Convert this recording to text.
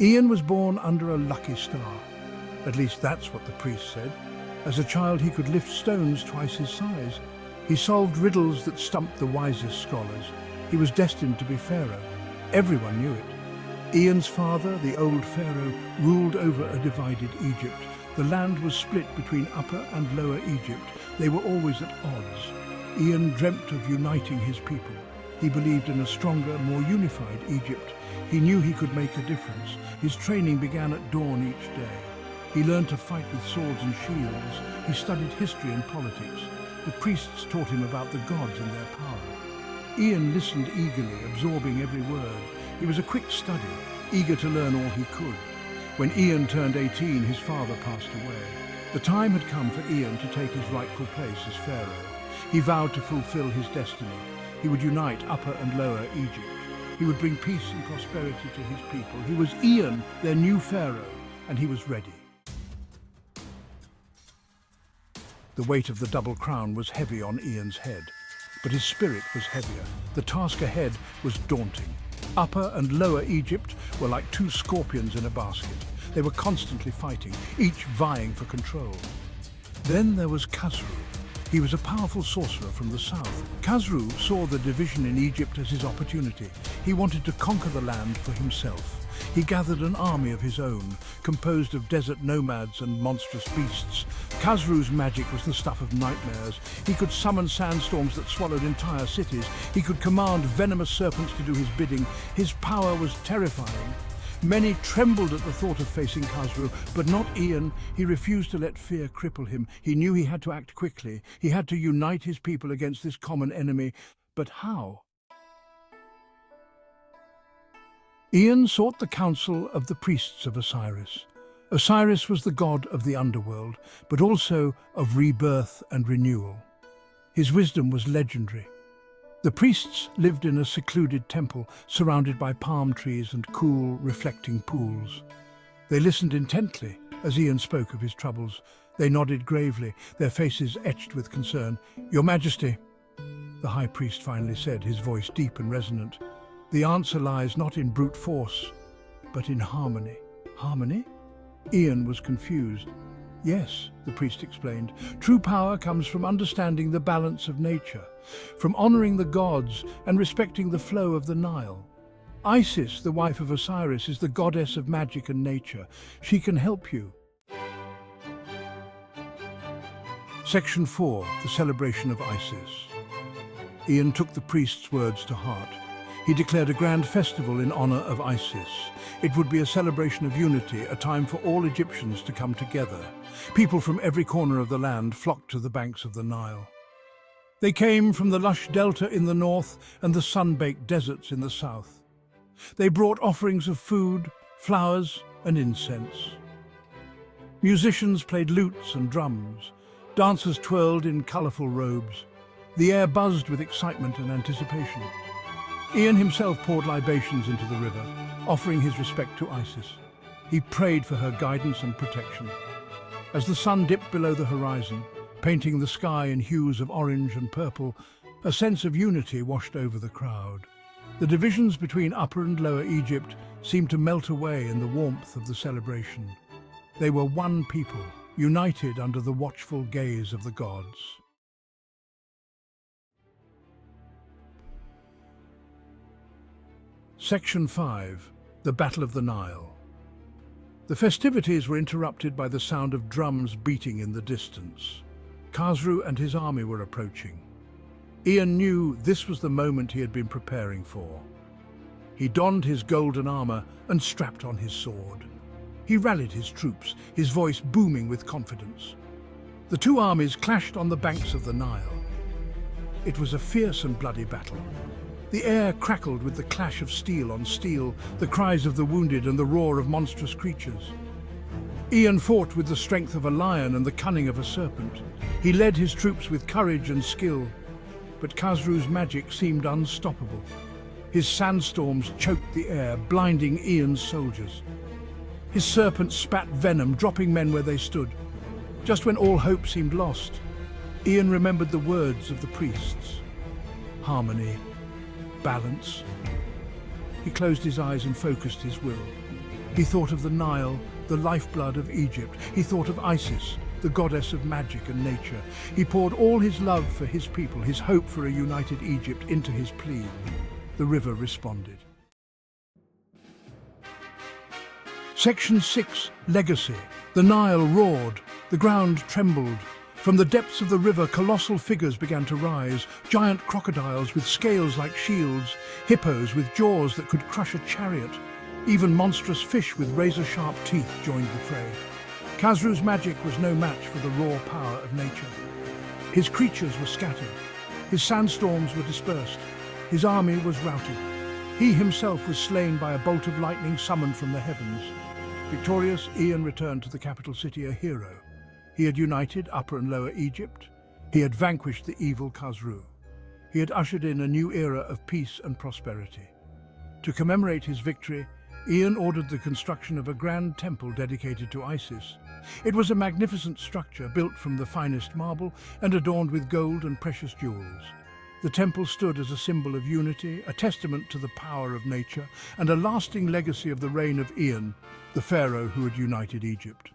Ian was born under a lucky star. At least that's what the priest said. As a child, he could lift stones twice his size. He solved riddles that stumped the wisest scholars. He was destined to be Pharaoh. Everyone knew it. Ian's father, the old Pharaoh, ruled over a divided Egypt. The land was split between Upper and Lower Egypt. They were always at odds. Ian dreamt of uniting his people. He believed in a stronger, more unified Egypt. He knew he could make a difference. His training began at dawn each day. He learned to fight with swords and shields. He studied history and politics. The priests taught him about the gods and their power. Ian listened eagerly, absorbing every word. He was a quick study, eager to learn all he could. When Ian turned 18, his father passed away. The time had come for Ian to take his rightful place as Pharaoh. He vowed to fulfill his destiny. He would unite Upper and Lower Egypt. He would bring peace and prosperity to his people. He was Ian, their new Pharaoh, and he was ready. The weight of the double crown was heavy on Ian's head, but his spirit was heavier. The task ahead was daunting. Upper and Lower Egypt were like two scorpions in a basket. They were constantly fighting, each vying for control. Then there was Khosrow. He was a powerful sorcerer from the south. Khosrow saw the division in Egypt as his opportunity. He wanted to conquer the land for himself. He gathered an army of his own, composed of desert nomads and monstrous beasts. Khosrow's magic was the stuff of nightmares. He could summon sandstorms that swallowed entire cities. He could command venomous serpents to do his bidding. His power was terrifying. Many trembled at the thought of facing Khosrow, but not Ian. He refused to let fear cripple him. He knew he had to act quickly. He had to unite his people against this common enemy. But how? Ian sought the counsel of the priests of Osiris. Osiris was the god of the underworld, but also of rebirth and renewal. His wisdom was legendary. The priests lived in a secluded temple, surrounded by palm trees and cool, reflecting pools. They listened intently as Ian spoke of his troubles. They nodded gravely, their faces etched with concern. "Your Majesty," the high priest finally said, his voice deep and resonant, "the answer lies not in brute force, but in harmony." Harmony? Ian was confused. "Yes," the priest explained, "true power comes from understanding the balance of nature, from honoring the gods and respecting the flow of the Nile. Isis, the wife of Osiris, is the goddess of magic and nature. She can help you." Section 4, the celebration of Isis. Ian took the priest's words to heart. He declared a grand festival in honor of Isis. It would be a celebration of unity, a time for all Egyptians to come together. People from every corner of the land flocked to the banks of the Nile. They came from the lush delta in the north and the sun-baked deserts in the south. They brought offerings of food, flowers, and incense. Musicians played lutes and drums. Dancers twirled in colorful robes. The air buzzed with excitement and anticipation. Ian himself poured libations into the river, offering his respect to Isis. He prayed for her guidance and protection. As the sun dipped below the horizon, painting the sky in hues of orange and purple, a sense of unity washed over the crowd. The divisions between Upper and Lower Egypt seemed to melt away in the warmth of the celebration. They were one people, united under the watchful gaze of the gods. Section 5, the Battle of the Nile. The festivities were interrupted by the sound of drums beating in the distance. Khosrow and his army were approaching. Ian knew this was the moment he had been preparing for. He donned his golden armor and strapped on his sword. He rallied his troops, his voice booming with confidence. The two armies clashed on the banks of the Nile. It was a fierce and bloody battle. The air crackled with the clash of steel on steel, the cries of the wounded and the roar of monstrous creatures. Ian fought with the strength of a lion and the cunning of a serpent. He led his troops with courage and skill, but Khosrow's magic seemed unstoppable. His sandstorms choked the air, blinding Ian's soldiers. His serpent spat venom, dropping men where they stood. Just when all hope seemed lost, Ian remembered the words of the priests. Harmony. Balance. He closed his eyes and focused his will. He thought of the Nile, the lifeblood of Egypt. He thought of Isis, the goddess of magic and nature. He poured all his love for his people, his hope for a united Egypt, into his plea. The river responded. Section 6. Legacy. The Nile roared. The ground trembled. From the depths of the river, colossal figures began to rise. Giant crocodiles with scales like shields, hippos with jaws that could crush a chariot. Even monstrous fish with razor-sharp teeth joined the fray. Khosrow's magic was no match for the raw power of nature. His creatures were scattered. His sandstorms were dispersed. His army was routed. He himself was slain by a bolt of lightning summoned from the heavens. Victorious, Ian returned to the capital city a hero. He had united Upper and Lower Egypt. He had vanquished the evil Khosrow. He had ushered in a new era of peace and prosperity. To commemorate his victory, Ian ordered the construction of a grand temple dedicated to Isis. It was a magnificent structure built from the finest marble and adorned with gold and precious jewels. The temple stood as a symbol of unity, a testament to the power of nature, and a lasting legacy of the reign of Ian, the pharaoh who had united Egypt.